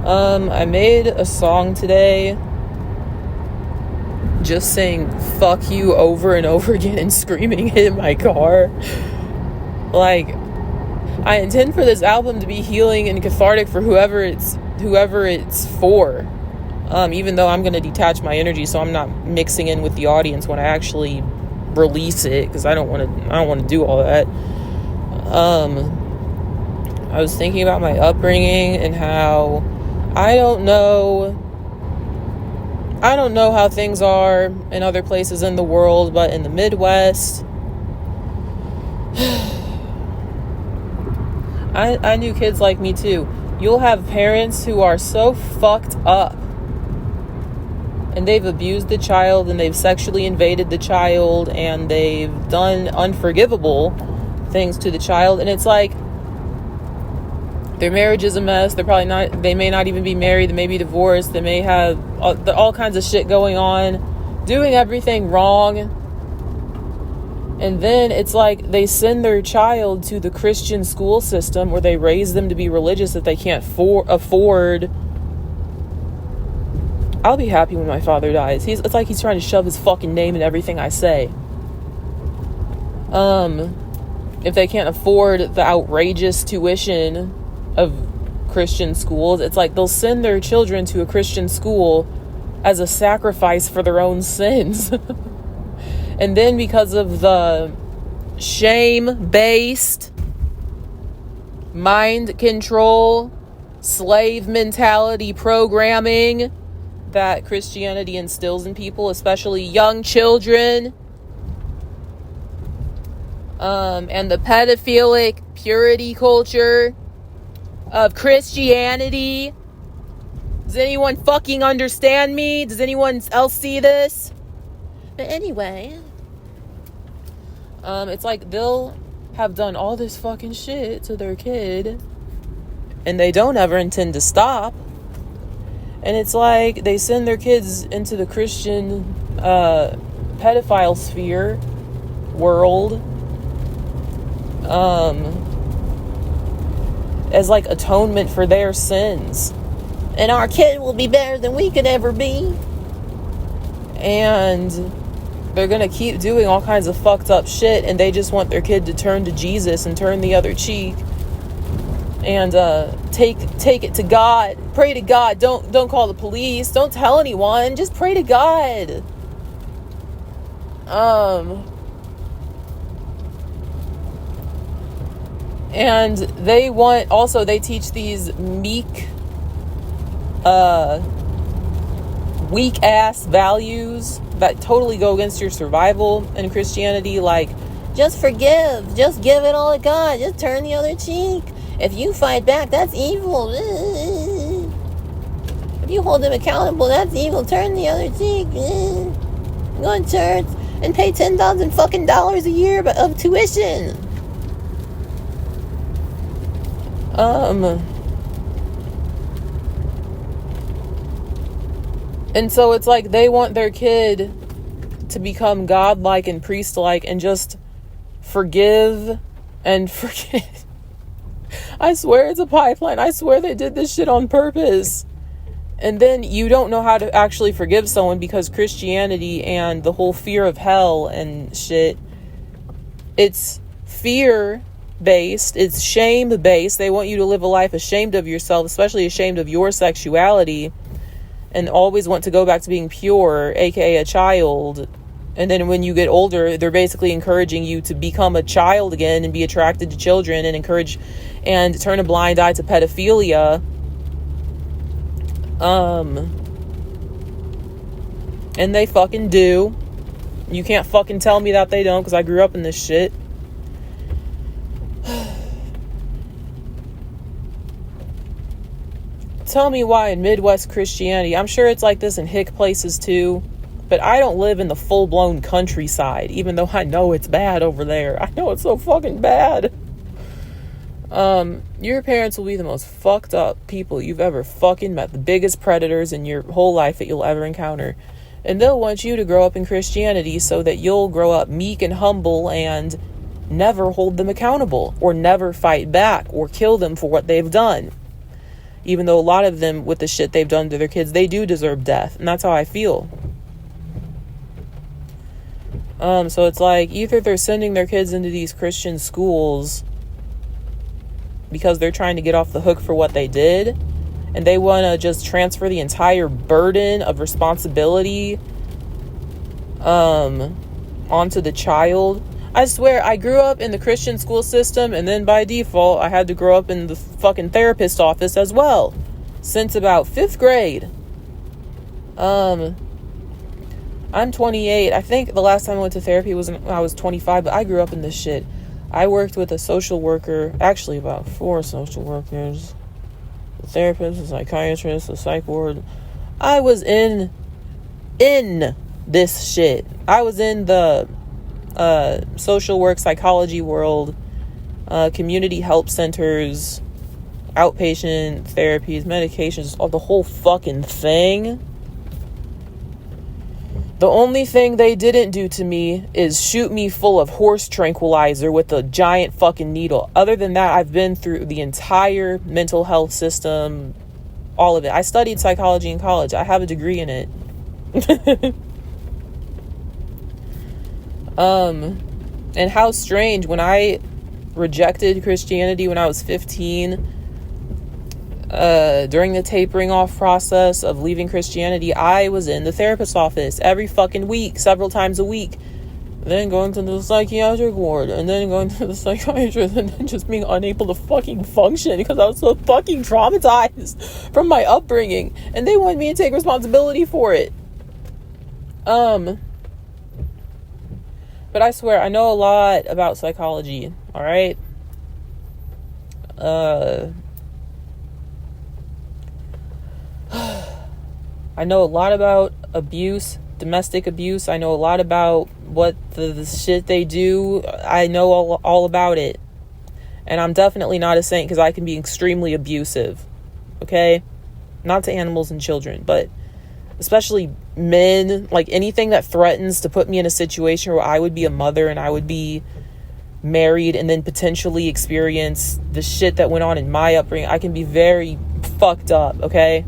I made a song today just saying fuck you over and over again and screaming it in my car. Like, I intend for this album to be healing and cathartic for whoever it's for. Even though I'm going to detach my energy so I'm not mixing in with the audience when I actually release it, because I don't want to do all that. I was thinking about my upbringing and how I don't know how things are in other places in the world, but in the Midwest, I knew kids like me too. You'll have parents who are so fucked up and they've abused the child and they've sexually invaded the child and they've done unforgivable things to the child, and it's like their marriage is a mess. They may not even be married. They may be divorced. They may have all kinds of shit going on, doing everything wrong. And then it's like they send their child to the Christian school system where they raise them to be religious that they can't afford. I'll be happy when my father dies. It's like he's trying to shove his fucking name in everything I say. If they can't afford the outrageous tuition of Christian schools, it's like they'll send their children to a Christian school as a sacrifice for their own sins. And then because of the shame-based mind control, slave mentality programming that Christianity instills in people, especially young children, and the pedophilic purity culture of Christianity. Does anyone fucking understand me? Does anyone else see this? But anyway, it's like they'll have done all this fucking shit to their kid and they don't ever intend to stop. And it's like they send their kids into the Christian pedophile sphere world as like atonement for their sins. And our kid will be better than we could ever be. And they're gonna keep doing all kinds of fucked up shit, and they just want their kid to turn to Jesus and turn the other cheek and take it to God. Pray to God. Don't call the police. Don't tell anyone. Just pray to God. And they teach these meek, weak ass values that totally go against your survival in Christianity, like just forgive, just give it all to God, just turn the other cheek. If you fight back, that's evil. If you hold them accountable, that's evil. Turn the other cheek. Go to church and pay $10,000 fucking dollars a year of tuition. And so it's like they want their kid to become godlike and priest-like and just forgive and forget. I swear it's a pipeline. I swear they did this shit on purpose. And then you don't know how to actually forgive someone because Christianity and the whole fear of hell and shit, it's fear-based. It's shame-based. They want you to live a life ashamed of yourself, especially ashamed of your sexuality, and always want to go back to being pure, aka a child. And then when you get older, they're basically encouraging you to become a child again and be attracted to children and encourage and turn a blind eye to pedophilia. And they fucking do. You can't fucking tell me that they don't, because I grew up in this shit. Tell me why in Midwest Christianity, I'm sure it's like this in hick places too, but I don't live in the full-blown countryside, even though I know it's bad over there. I know it's so fucking bad. Your parents will be the most fucked up people you've ever fucking met, the biggest predators in your whole life that you'll ever encounter. And they'll want you to grow up in Christianity so that you'll grow up meek and humble and never hold them accountable or never fight back or kill them for what they've done. even though a lot of them, with the shit they've done to their kids, they do deserve death. And that's how I feel. So it's like, either they're sending their kids into these Christian schools because they're trying to get off the hook for what they did, and they want to just transfer the entire burden of responsibility onto the child. I swear, I grew up in the Christian school system, and then by default, I had to grow up in the fucking therapist office as well, since about 5th grade. I'm 28. I think the last time I went to therapy was when I was 25, but I grew up in this shit. I worked with a social worker, actually about 4 social workers, a therapist, a psychiatrist, a psych ward. I was in this shit. I was in the social work, psychology world, community help centers, outpatient therapies, medications, all the whole fucking thing. The only thing they didn't do to me is shoot me full of horse tranquilizer with a giant fucking needle. Other than that, I've been through the entire mental health system, all of it. I studied psychology in college. I have a degree in it. And how strange, when I rejected Christianity when I was 15, during the tapering off process of leaving Christianity, I was in the therapist's office every fucking week, several times a week, then going to the psychiatric ward, and then going to the psychiatrist, and then just being unable to fucking function because I was so fucking traumatized from my upbringing, and they wanted me to take responsibility for it. But I swear, I know a lot about psychology, alright? I know a lot about abuse, domestic abuse. I know a lot about what the shit they do. I know all about it. And I'm definitely not a saint because I can be extremely abusive. Okay? Not to animals and children, but especially men. Like anything that threatens to put me in a situation where I would be a mother and I would be married and then potentially experience the shit that went on in my upbringing. I can be very fucked up, okay?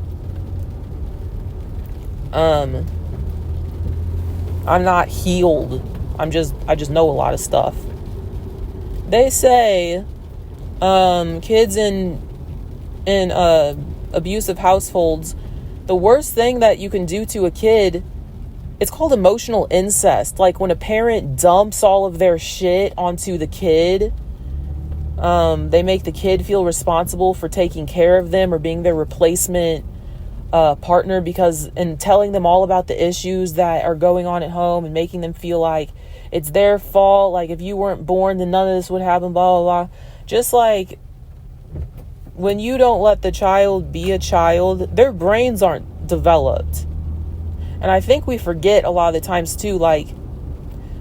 I'm not healed. I just know a lot of stuff. They say, kids in abusive households, the worst thing that you can do to a kid, it's called emotional incest. Like when a parent dumps all of their shit onto the kid, they make the kid feel responsible for taking care of them or being their replacement partner, because and telling them all about the issues that are going on at home and making them feel like it's their fault, like if you weren't born then none of this would happen, blah blah blah. Just like when you don't let the child be a child, their brains aren't developed. And I think we forget a lot of the times too, like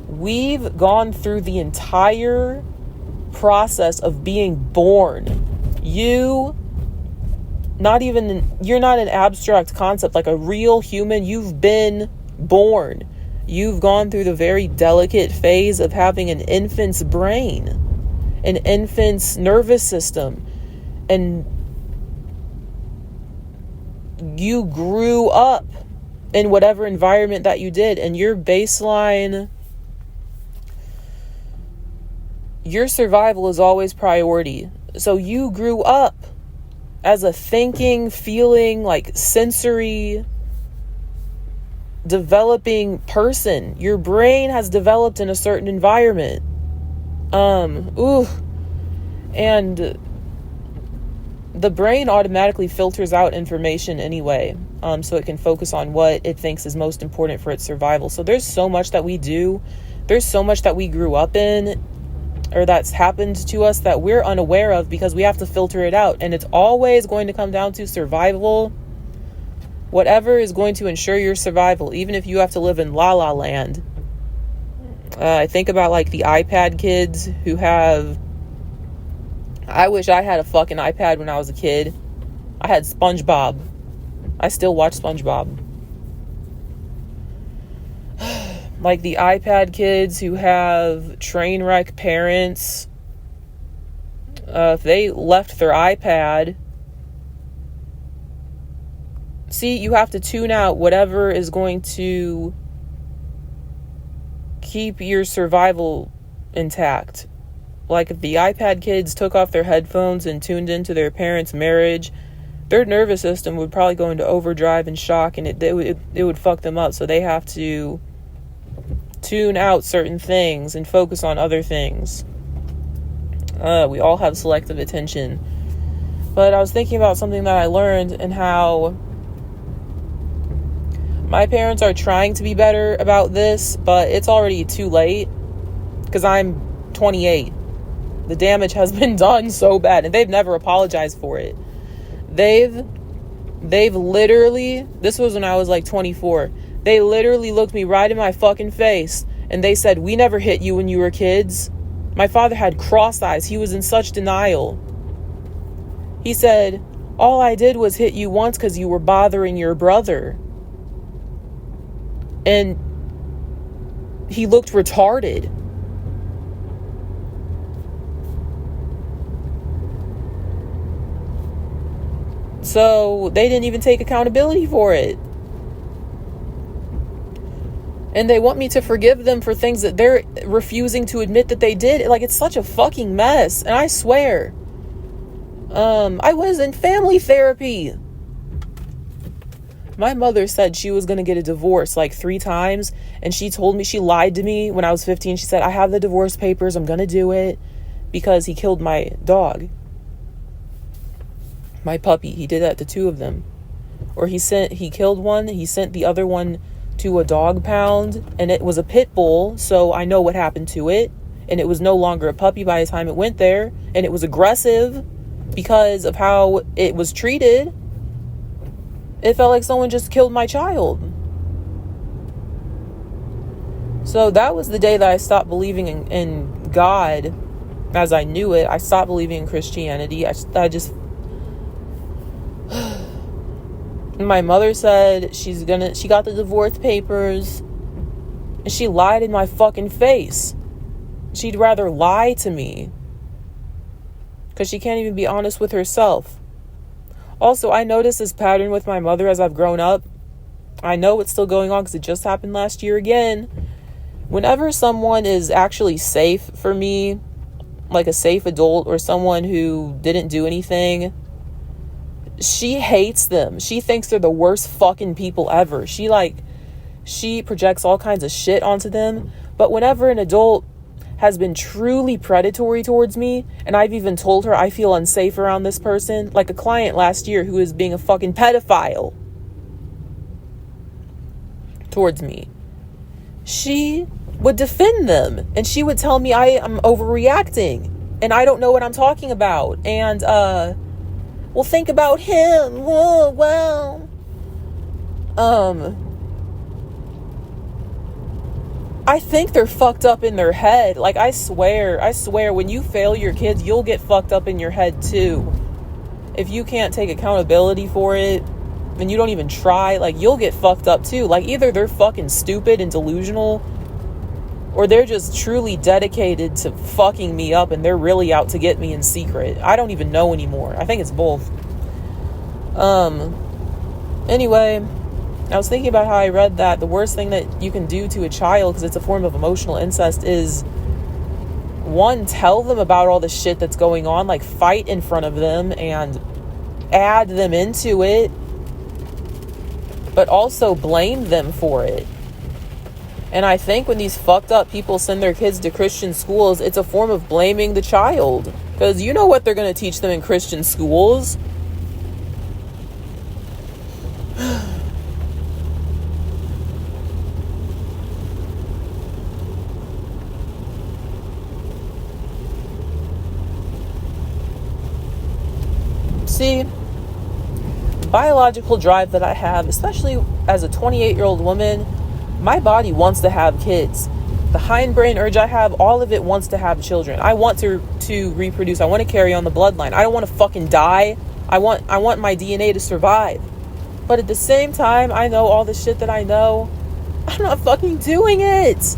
we've gone through the entire process of being born. You're not an abstract concept, like a real human. You've been born. You've gone through the very delicate phase of having an infant's brain, an infant's nervous system, and you grew up in whatever environment that you did, and your baseline, your survival is always priority. So you grew up as a thinking, feeling, like sensory developing person. Your brain has developed in a certain environment. And the brain automatically filters out information anyway, so it can focus on what it thinks is most important for its survival. So there's so much that we do, there's so much that we grew up in, or that's happened to us, that we're unaware of because we have to filter it out. And it's always going to come down to survival. Whatever is going to ensure your survival, even if you have to live in La La Land. I think about like the iPad kids who have... I wish I had a fucking iPad when I was a kid. I had SpongeBob. I still watch SpongeBob. Like the iPad kids who have train wreck parents. If they left their iPad See, you have to tune out whatever is going to keep your survival intact. Like if the iPad kids took off their headphones and tuned into their parents' marriage, their nervous system would probably go into overdrive and shock, and it would fuck them up. So they have to tune out certain things and focus on other things. We all have selective attention. But I was thinking about something that I learned and how my parents are trying to be better about this, but it's already too late because I'm 28. The damage has been done so bad, and they've never apologized for it. They've literally, this was when I was like 24. They literally looked me right in my fucking face and they said, "We never hit you when you were kids." My father had cross eyes. He was in such denial. He said, "All I did was hit you once because you were bothering your brother." And he looked retarded. So they didn't even take accountability for it. And they want me to forgive them for things that they're refusing to admit that they did. Like, it's such a fucking mess. And I swear, I was in family therapy. My mother said she was going to get a divorce like 3 times. And she told me, she lied to me when I was 15. She said, "I have the divorce papers. I'm going to do it because he killed my dog. My puppy." He did that to 2 of them. Or he killed one. He sent the other one to a dog pound, and it was a pit bull. So I know what happened to it. And it was no longer a puppy by the time it went there. And it was aggressive because of how it was treated. It felt like someone just killed my child. So that was the day that I stopped believing in God as I knew it. I stopped believing in Christianity. I just my mother said she got the divorce papers, and she lied in my fucking face. She'd rather lie to me because she can't even be honest with herself. Also, I noticed this pattern with my mother as I've grown up. I know it's still going on because it just happened last year again. Whenever someone is actually safe for me, like a safe adult or someone who didn't do anything, she hates them. She thinks they're the worst fucking people ever. She projects all kinds of shit onto them. But whenever an adult has been truly predatory towards me, and I've even told her I feel unsafe around this person, like a client last year who is being a fucking pedophile towards me, she would defend them, and she would tell me I am overreacting and I don't know what I'm talking about, and well, think about him. Whoa, well, I think they're fucked up in their head. Like, I swear, when you fail your kids, you'll get fucked up in your head too. If you can't take accountability for it, and you don't even try, like, you'll get fucked up too. Like, either they're fucking stupid and delusional, or they're just truly dedicated to fucking me up and they're really out to get me in secret. I don't even know anymore. I think it's both. Anyway, I was thinking about how I read that the worst thing that you can do to a child, because it's a form of emotional incest, is 1, tell them about all the shit that's going on, like fight in front of them and add them into it, but also blame them for it. And I think when these fucked up people send their kids to Christian schools, it's a form of blaming the child, because you know what they're going to teach them in Christian schools. See, the biological drive that I have, especially as a 28-year-old woman, my body wants to have kids. The hindbrain urge I have, all of it wants to have children. I want to reproduce. I want to carry on the bloodline. I don't want to fucking die. I want my DNA to survive. But at the same time, I know all the shit that I know. I'm not fucking doing it.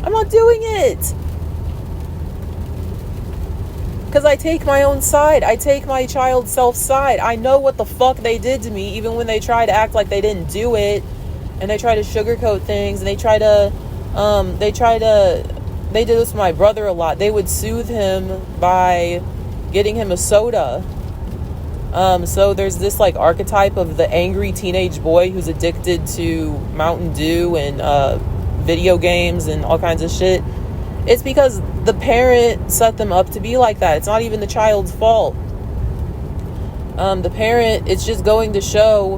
I'm not doing it. Because I take my own side. I take my child self side. I know what the fuck they did to me, even when they try to act like they didn't do it. And they try to sugarcoat things. And they did this with my brother a lot. They would soothe him by getting him a soda. So there's this like archetype of the angry teenage boy who's addicted to Mountain Dew and video games and all kinds of shit. It's because the parent set them up to be like that. It's not even the child's fault. The parent, it's just going to show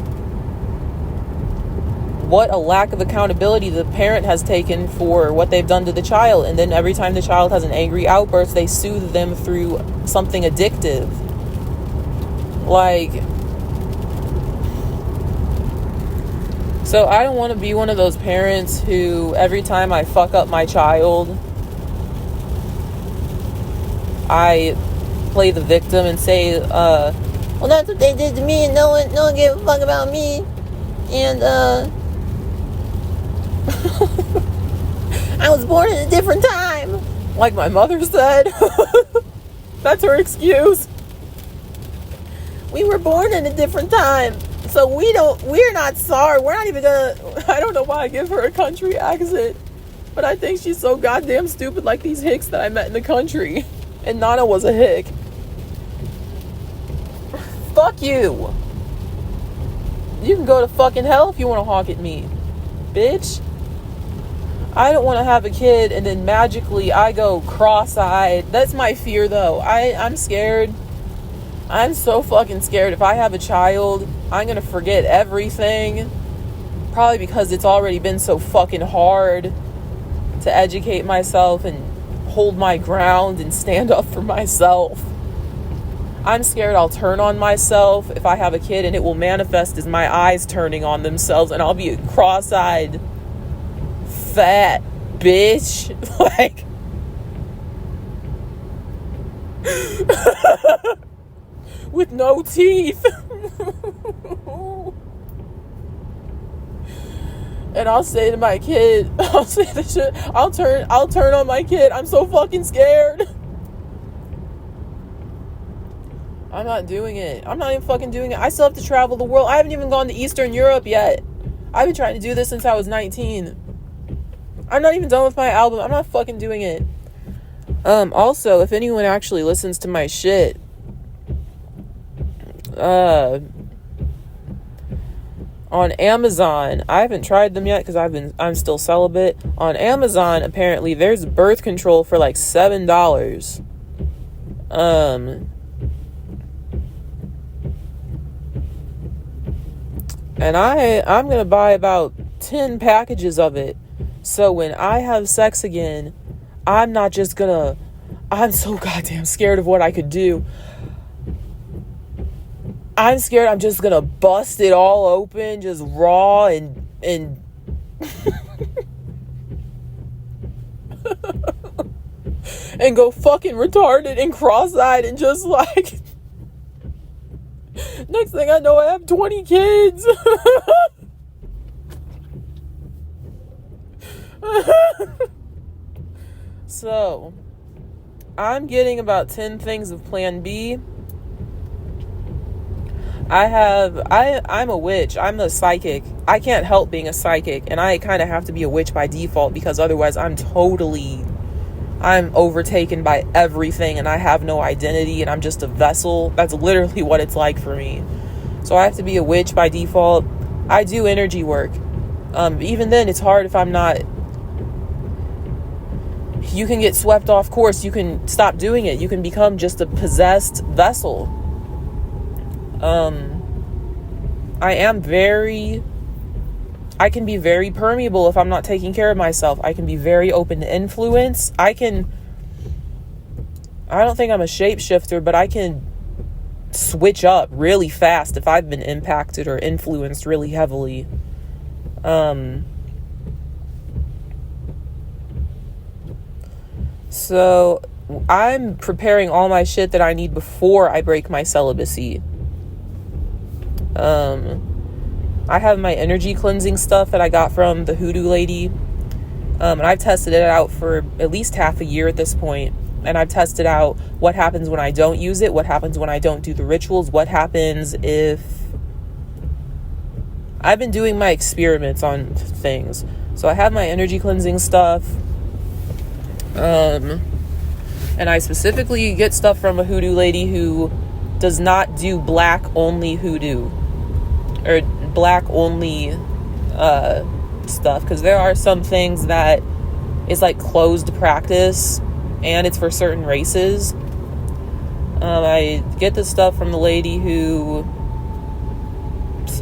what a lack of accountability the parent has taken for what they've done to the child. And then every time the child has an angry outburst, they soothe them through something addictive. Like, so I don't want to be one of those parents who every time I fuck up my child, I play the victim and say, well, that's what they did to me, and no one gave a fuck about me, and I was born at a different time, like my mother said. That's her excuse. We were born in a different time, so we're not sorry. We're not even gonna, I don't know why I give her a country accent, but I think she's so goddamn stupid, like these hicks that I met in the country. And Nana was a hick. Fuck you. You can go to fucking hell if you want to honk at me, bitch. I don't want to have a kid and then magically I go cross-eyed. That's my fear, though. I'm scared. I'm so fucking scared. If I have a child, I'm gonna forget everything. Probably because it's already been so fucking hard to educate myself and hold my ground and stand up for myself. I'm scared I'll turn on myself if I have a kid, and it will manifest as my eyes turning on themselves, and I'll be a cross-eyed fat bitch. Like, with no teeth. And I'll say to my kid, I'll say this shit, I'll turn on my kid. I'm so fucking scared. I'm not doing it. I'm not even fucking doing it. I still have to travel the world. I haven't even gone to Eastern Europe yet. I've been trying to do this since I was 19. I'm not even done with my album. I'm not fucking doing it. Also, if anyone actually listens to my shit, on Amazon, I haven't tried them yet because I'm still celibate. On Amazon, apparently there's birth control for like $7. And I'm gonna buy about 10 packages of it. So when I have sex again, I'm so goddamn scared of what I could do. I'm scared I'm just gonna bust it all open, just raw and and go fucking retarded and cross-eyed and just like, next thing I know I have 20 kids. So I'm getting about 10 things of Plan B. I'm a witch. I'm a psychic. I can't help being a psychic, and I kind of have to be a witch by default because otherwise I'm overtaken by everything and I have no identity and I'm just a vessel. That's literally what it's like for me. So I have to be a witch by default. I do energy work. Even then it's hard if I'm not. You can get swept off course. You can stop doing it. You can become just a possessed vessel. I can be very permeable if I'm not taking care of myself. I can be very open to influence. I don't think I'm a shapeshifter, but I can switch up really fast if I've been impacted or influenced really heavily. So I'm preparing all my shit that I need before I break my celibacy. I have my energy cleansing stuff that I got from the hoodoo lady. And I've tested it out for at least half a year at this point. and I've tested out what happens when I don't use it, what happens when I don't do the rituals, what happens if... I've been doing my experiments on things. So I have my energy cleansing stuff. And I specifically get stuff from a hoodoo lady who does not do black only hoodoo. Or black only stuff. Because there are some things that is like closed practice. And it's for certain races. I get this stuff from the lady who...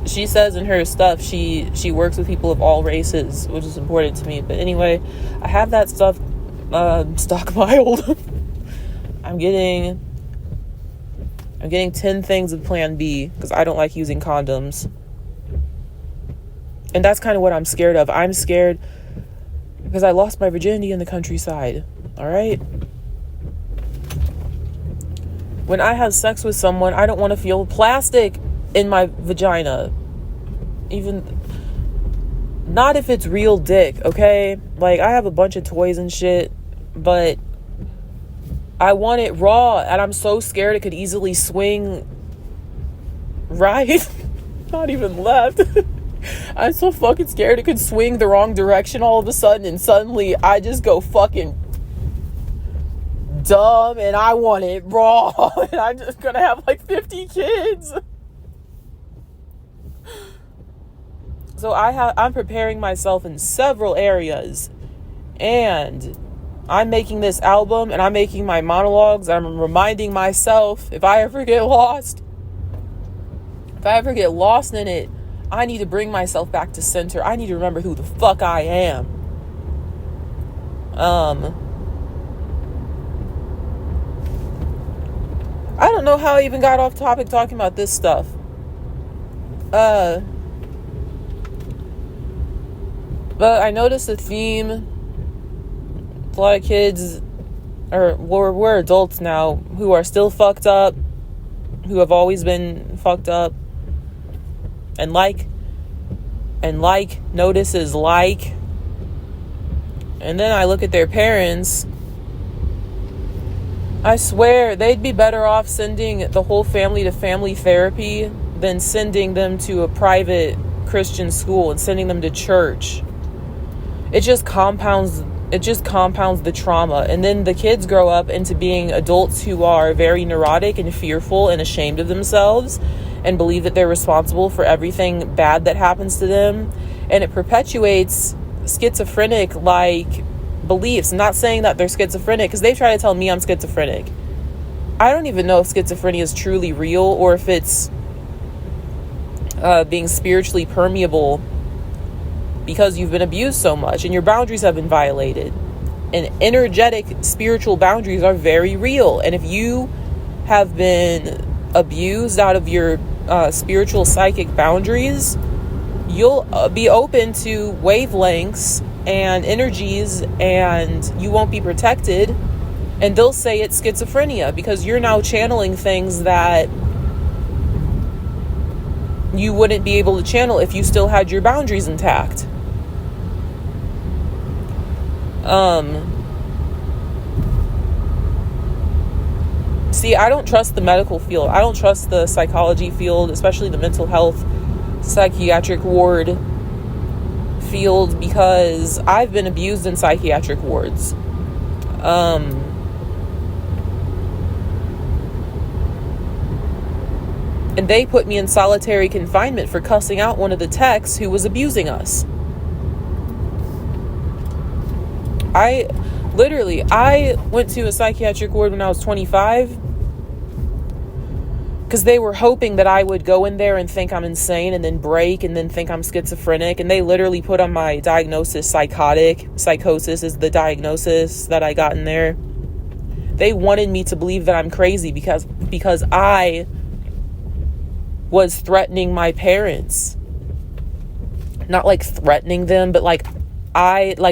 She says in her stuff she works with people of all races, which is important to me. But anyway, I have that stuff stockpiled. I'm getting 10 things of Plan B because I don't like using condoms. And that's kind of what I'm scared of. I'm scared because I lost my virginity in the countryside. All right? When I have sex with someone, I don't want to feel plastic in my vagina. Even not if it's real dick, okay? Like, I have a bunch of toys and shit, but I want it raw, and I'm so scared it could easily swing right. Not even left. I'm so fucking scared it could swing the wrong direction all of a sudden, and suddenly I just go fucking dumb, and I want it raw, and I'm just gonna have like 50 kids. So I'm preparing myself in several areas, and I'm making this album, and I'm making my monologues. I'm reminding myself, if I ever get lost in it, I need to bring myself back to center. I need to remember who the fuck I am. I don't know how I even got off topic talking about this stuff. But I noticed a theme. A lot of kids, we're adults now, who are still fucked up, who have always been fucked up, and notices like. And then I look at their parents. I swear they'd be better off sending the whole family to family therapy than sending them to a private Christian school and sending them to church. It just compounds the trauma. And then the kids grow up into being adults who are very neurotic and fearful and ashamed of themselves and believe that they're responsible for everything bad that happens to them. And it perpetuates schizophrenic-like beliefs. I'm not saying that they're schizophrenic, because they try to tell me I'm schizophrenic. I don't even know if schizophrenia is truly real or if it's being spiritually permeable because you've been abused so much and your boundaries have been violated. And energetic spiritual boundaries are very real. And if you have been abused out of your spiritual psychic boundaries, you'll be open to wavelengths and energies, and you won't be protected. And they'll say it's schizophrenia because you're now channeling things that you wouldn't be able to channel if you still had your boundaries intact. See, I don't trust the medical field. I don't trust the psychology field, especially the mental health psychiatric ward field, because I've been abused in psychiatric wards. And they put me in solitary confinement for cussing out one of the techs who was abusing us. I went to a psychiatric ward when I was 25 because they were hoping that I would go in there and think I'm insane and then break and then think I'm schizophrenic. And they literally put on my diagnosis psychotic. Psychosis is the diagnosis that I got in there. They wanted me to believe that I'm crazy because I was threatening my parents. Not like threatening them, but like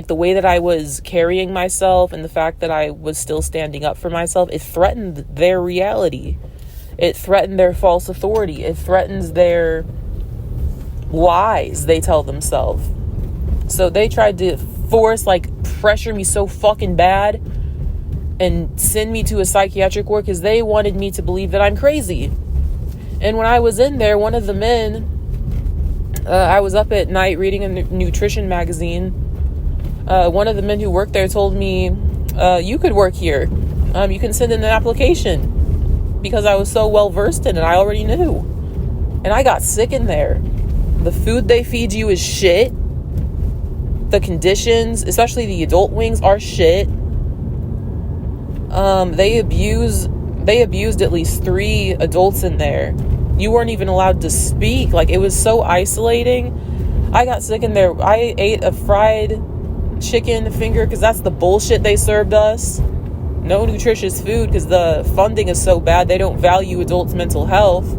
the way that I was carrying myself and the fact that I was still standing up for myself, it threatened their reality. It threatened their false authority. It threatens their lies they tell themselves. So they tried to pressure me so fucking bad and send me to a psychiatric ward because they wanted me to believe that I'm crazy. And when I was in there, one of the men, I was up at night reading a nutrition magazine. One of the men who worked there told me, you could work here. You can send in an application, because I was so well versed in it. I already knew. And I got sick in there. The food they feed you is shit. The conditions, especially the adult wings, are shit. They abused at least 3 adults in there. You weren't even allowed to speak. Like, it was so isolating. I got sick in there. I ate a fried chicken finger because that's the bullshit they served us. No nutritious food because the funding is so bad. They don't value adults' mental health.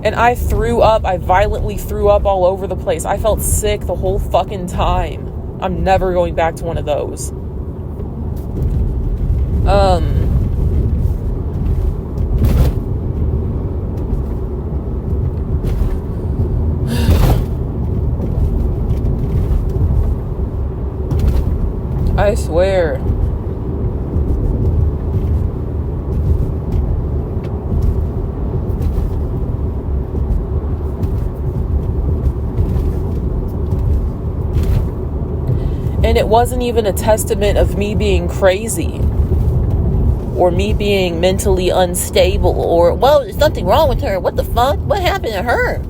And I threw up. I violently threw up all over the place. I felt sick the whole fucking time. I'm never going back to one of those. I swear. And it wasn't even a testament of me being crazy or me being mentally unstable or, well, there's something wrong with her. What the fuck? What happened to her?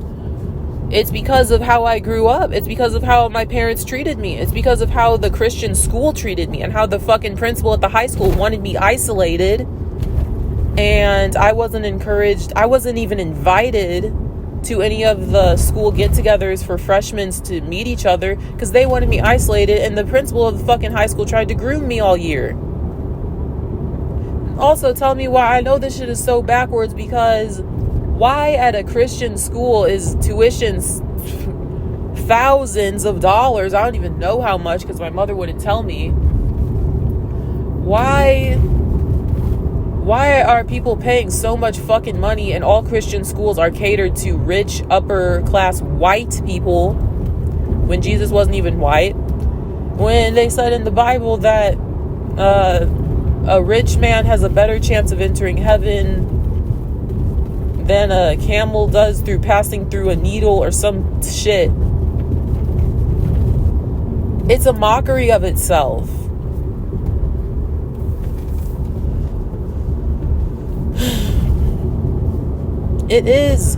It's because of how I grew up. It's because of how my parents treated me. It's because of how the Christian school treated me and how the fucking principal at the high school wanted me isolated. And I wasn't encouraged. I wasn't even invited to any of the school get-togethers for freshmen to meet each other because they wanted me isolated, and the principal of the fucking high school tried to groom me all year. Also, tell me why I know this shit is so backwards, because why at a Christian school is tuition thousands of dollars? I don't even know how much because my mother wouldn't tell me. Why are people paying so much fucking money and all Christian schools are catered to rich, upper class white people when Jesus wasn't even white? When they said in the Bible that a rich man has a better chance of entering heaven than a camel does through passing through a needle or some shit. It's a mockery of itself. It is.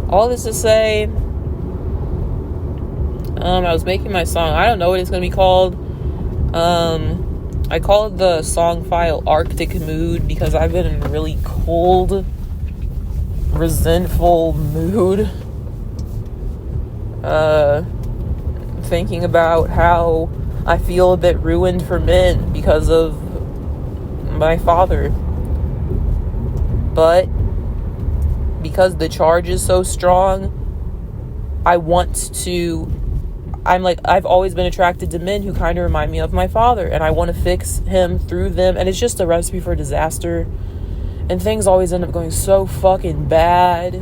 All this to say, I was making my song. I don't know what it's going to be called. I called the song file Arctic Mood because I've been in a really cold, resentful mood. Thinking about how I feel a bit ruined for men because of my father. But because the charge is so strong, I've always been attracted to men who kind of remind me of my father, and I want to fix him through them, and it's just a recipe for disaster. And things always end up going so fucking bad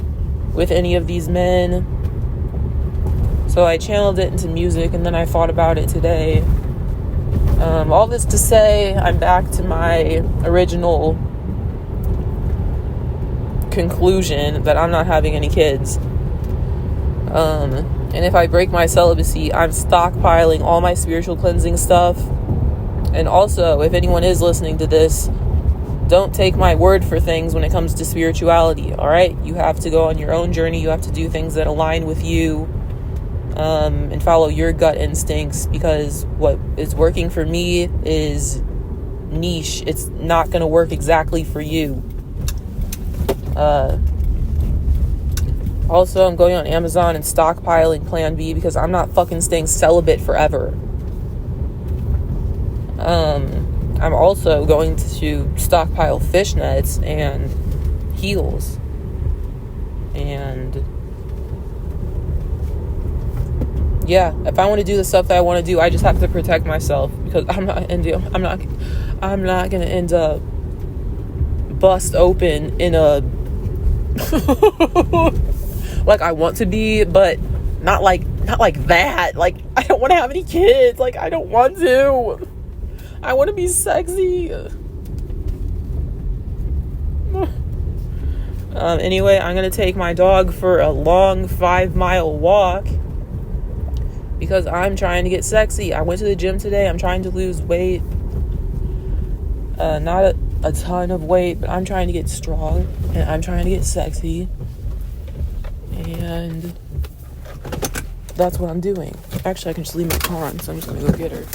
with any of these men. So I channeled it into music, and then I thought about it today. All this to say, I'm back to my original conclusion that I'm not having any kids. And if I break my celibacy, I'm stockpiling all my spiritual cleansing stuff. And also, if anyone is listening to this, don't take my word for things when it comes to spirituality, alright? You have to go on your own journey. You have to do things that align with you. And follow your gut instincts, because what is working for me is niche. It's not going to work exactly for you. Also, I'm going on Amazon and stockpiling Plan B because I'm not fucking staying celibate forever. I'm also going to stockpile fishnets and heels. And yeah, if I want to do the stuff that I want to do, I just have to protect myself, because I'm not gonna end up bust open in a Like, I want to be, but not like that. Like, I don't want to have any kids. Like, I don't want to. I want to be sexy. Anyway, I'm going to take my dog for a long 5-mile walk because I'm trying to get sexy. I went to the gym today. I'm trying to lose weight. Not a ton of weight, but I'm trying to get strong and I'm trying to get sexy. And that's what I'm doing. Actually, I can just leave my car on, so I'm just going to go get her.